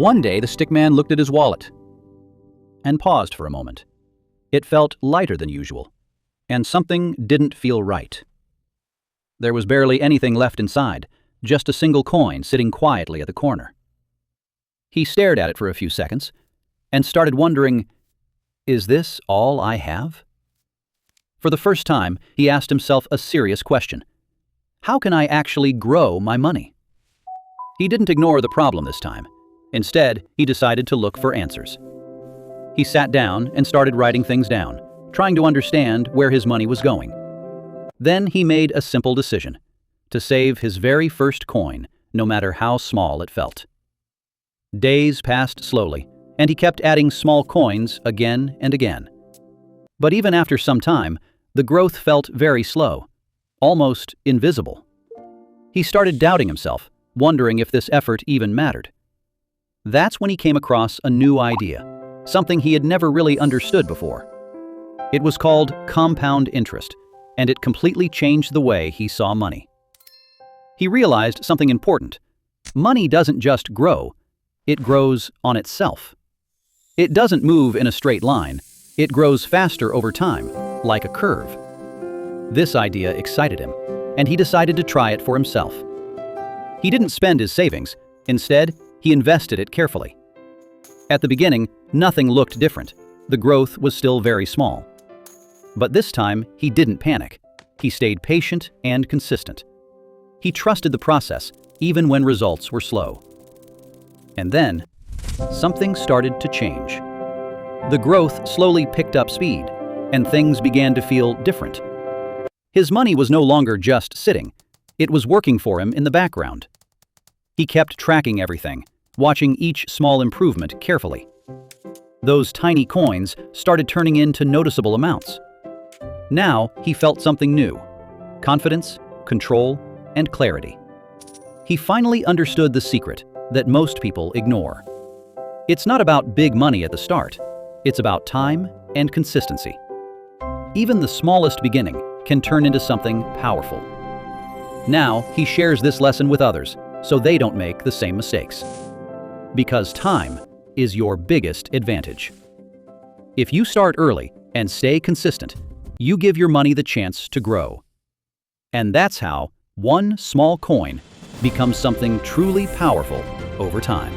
One day, the stickman looked at his wallet and paused for a moment. It felt lighter than usual, and something didn't feel right. There was barely anything left inside, just a single coin sitting quietly at the corner. He stared at it for a few seconds and started wondering, is this all I have? For the first time, he asked himself a serious question. How can I actually grow my money? He didn't ignore the problem this time. Instead, he decided to look for answers. He sat down and started writing things down, trying to understand where his money was going. Then he made a simple decision: to save his very first coin, no matter how small it felt. Days passed slowly, and he kept adding small coins again and again. But even after some time, the growth felt very slow, almost invisible. He started doubting himself, wondering if this effort even mattered. That's when he came across a new idea, something he had never really understood before. It was called compound interest, and it completely changed the way he saw money. He realized something important. Money doesn't just grow, it grows on itself. It doesn't move in a straight line, it grows faster over time, like a curve. This idea excited him, and he decided to try it for himself. He didn't spend his savings. Instead, he invested it carefully. At the beginning, nothing looked different. The growth was still very small. But this time, he didn't panic. He stayed patient and consistent. He trusted the process, even when results were slow. And then, something started to change. The growth slowly picked up speed, and things began to feel different. His money was no longer just sitting. It was working for him in the background. He kept tracking everything, watching each small improvement carefully. Those tiny coins started turning into noticeable amounts. Now he felt something new: confidence, control, and clarity. He finally understood the secret that most people ignore. It's not about big money at the start. It's about time and consistency. Even the smallest beginning can turn into something powerful. Now he shares this lesson with others, so they don't make the same mistakes. Because time is your biggest advantage. If you start early and stay consistent, you give your money the chance to grow. And that's how one small coin becomes something truly powerful over time.